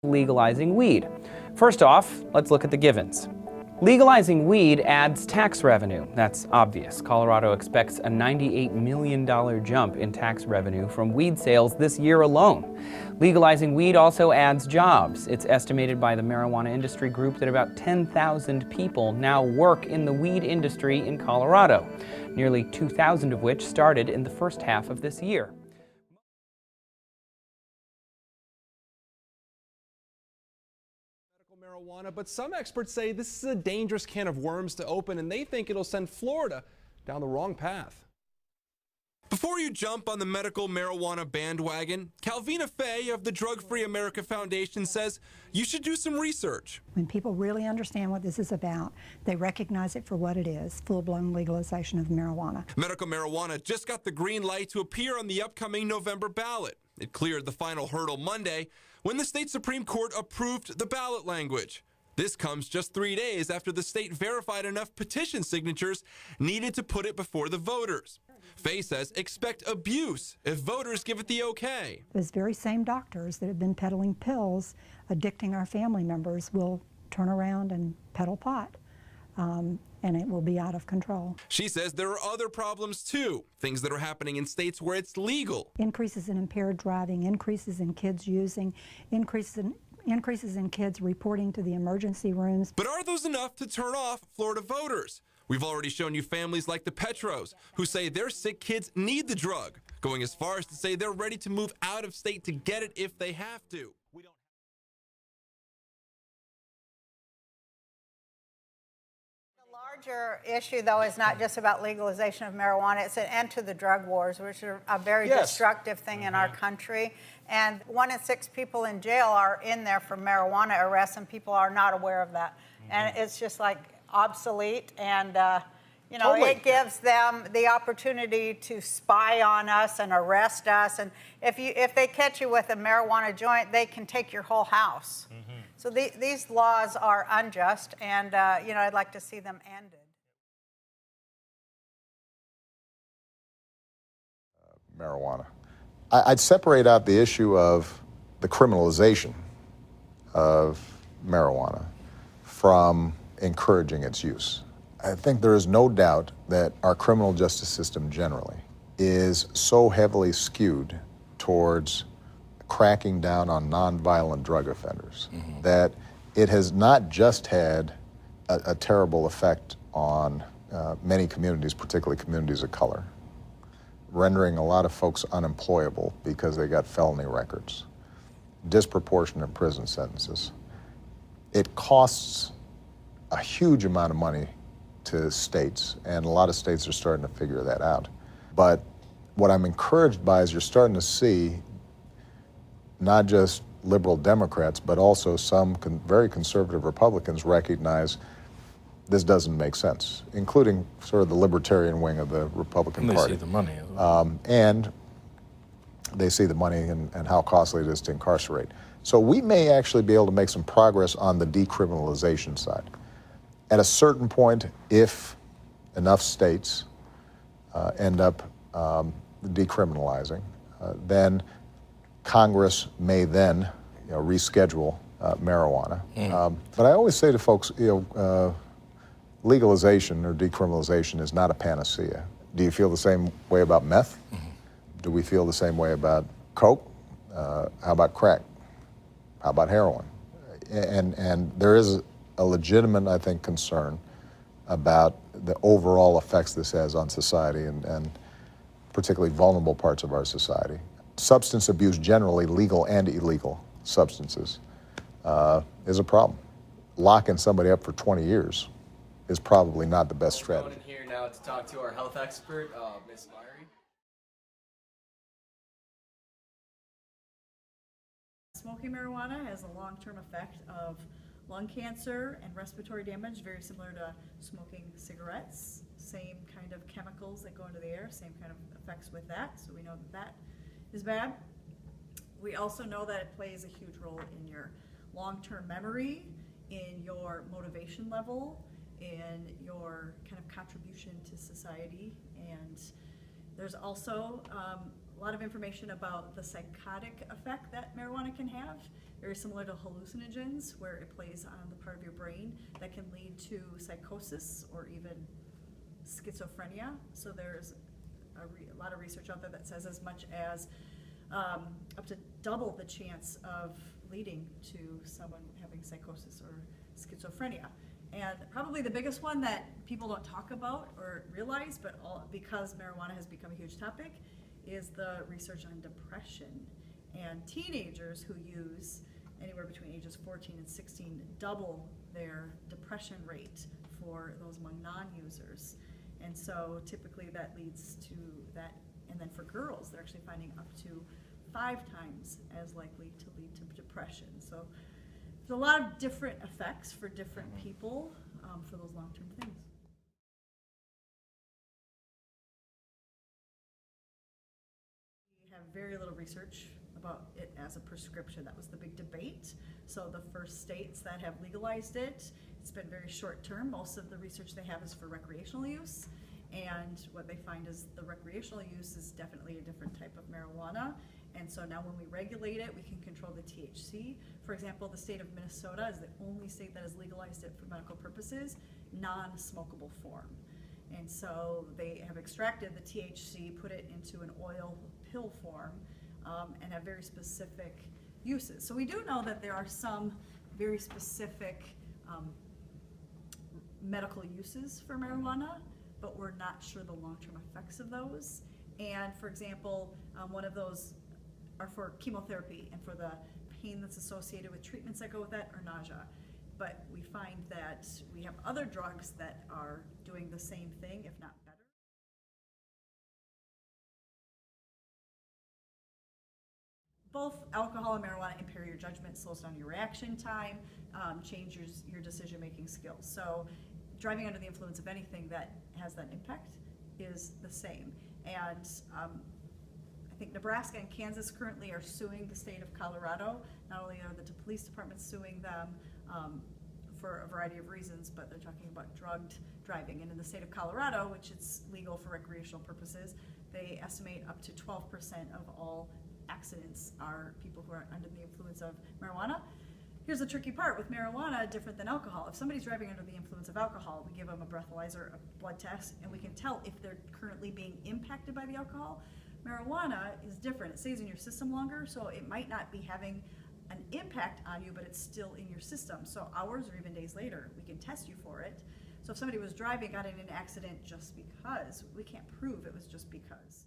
legalizing weed. First off, let's look at the givens. Legalizing weed adds tax revenue. That's obvious. Colorado expects a $98 million jump in tax revenue from weed sales this year alone. Legalizing weed also adds jobs. It's estimated by the marijuana industry group that about 10,000 people now work in the weed industry in Colorado, nearly 2,000 of which started in the first half of this year. Marijuana, but some experts say this is a dangerous can of worms to open, and they think it'll send Florida down the wrong path. Before you jump on the medical marijuana bandwagon, Calvina Fay of the Drug Free America Foundation says you should do some research. When people really understand what this is about, they recognize it for what it is, full-blown legalization of marijuana. Medical marijuana just got the green light to appear on the upcoming November ballot. It cleared the final hurdle Monday when the state Supreme Court approved the ballot language. This comes just 3 days after the state verified enough petition signatures needed to put it before the voters. Fay says expect abuse if voters give it the okay. Those very same doctors that have been peddling pills, addicting our family members, will turn around and peddle pot, and it will be out of control. She says there are other problems too, things that are happening in states where it's legal. Increases in impaired driving, increases in kids using, increases in kids reporting to the emergency rooms. But are those enough to turn off Florida voters? We've already shown you families like the Petros who say their sick kids need the drug, going as far as to say they're ready to move out of state to get it if they have to. The larger issue, though, is not just about legalization of marijuana. It's an end to the drug wars, which are a very destructive thing in our country. And 1 in 6 people in jail are in there for marijuana arrests, and people are not aware of that. And it's just like obsolete, and you know, it gives them the opportunity to spy on us and arrest us. And if they catch you with a marijuana joint, they can take your whole house. So these laws are unjust, and you know, I'd like to see them ended. Marijuana. I'd separate out the issue of the criminalization of marijuana from encouraging its use. I think there is no doubt that our criminal justice system generally is so heavily skewed towards cracking down on nonviolent drug offenders that it has not just had a terrible effect on many communities, particularly communities of color, rendering a lot of folks unemployable because they got felony records, disproportionate prison sentences. It costs a huge amount of money to states, and a lot of states are starting to figure that out. But what I'm encouraged by is you're starting to see not just liberal Democrats, but also some very conservative Republicans recognize this doesn't make sense, including sort of the libertarian wing of the Republican Party. They see the money as well. And they see the money and how costly it is to incarcerate. So we may actually be able to make some progress on the decriminalization side. At a certain point, if enough states end up decriminalizing, then Congress may then reschedule marijuana. But I always say to folks, legalization or decriminalization is not a panacea. Do you feel the same way about meth? Do we feel the same way about coke? How about crack? How about heroin? And there is a legitimate, I think, concern about the overall effects this has on society and particularly vulnerable parts of our society. Substance abuse generally, legal and illegal substances, is a problem. Locking somebody up for 20 years is probably not the best strategy. We're going in here now to talk to our health expert, Ms. Myrie. Smoking marijuana has a long-term effect of lung cancer and respiratory damage, very similar to smoking cigarettes. Same kind of chemicals that go into the air, same kind of effects with that, so we know that that is bad. We also know that it plays a huge role in your long-term memory, in your motivation level, in your kind of contribution to society. And there's also a lot of information about the psychotic effect that marijuana can have. very similar to hallucinogens, where it plays on the part of your brain that can lead to psychosis or even schizophrenia. So there's a lot of research out there that says as much as up to double the chance of leading to someone having psychosis or schizophrenia. And probably the biggest one that people don't talk about or realize, but because marijuana has become a huge topic, is the research on depression. And teenagers who use anywhere between ages 14 and 16 double their depression rate for those among non-users. And so typically that leads to that, and then for girls, they're actually finding up to 5 times as likely to lead to depression. So there's a lot of different effects for different people for those long-term things. We have very little research about it as a prescription. That was the big debate. So the first states that have legalized it, it's been very short term. Most of the research they have is for recreational use. And what they find is the recreational use is definitely a different type of marijuana. And so now when we regulate it, we can control the THC. For example, the state of Minnesota is the only state that has legalized it for medical purposes, non-smokable form. And so they have extracted the THC, put it into an oil pill form, and have very specific uses. So we do know that there are some very specific medical uses for marijuana, but we're not sure the long-term effects of those. And for example, one of those are for chemotherapy and for the pain that's associated with treatments that go with that, or nausea. But we find that we have other drugs that are doing the same thing, if not better. Both alcohol and marijuana impair your judgment, slows down your reaction time, changes your decision-making skills. So driving under the influence of anything that has that impact is the same. And I think Nebraska and Kansas currently are suing the state of Colorado. Not only are the police departments suing them for a variety of reasons, but they're talking about drugged driving. And in the state of Colorado, which it's legal for recreational purposes, they estimate up to 12% of all accidents are people who are under the influence of marijuana. Here's the tricky part with marijuana, different than alcohol. If somebody's driving under the influence of alcohol, we give them a breathalyzer, a blood test, and we can tell if they're currently being impacted by the alcohol. Marijuana is different. It stays in your system longer, so it might not be having an impact on you, but it's still in your system. So hours or even days later, we can test you for it. So if somebody was driving, got in an accident just because, we can't prove it was just because.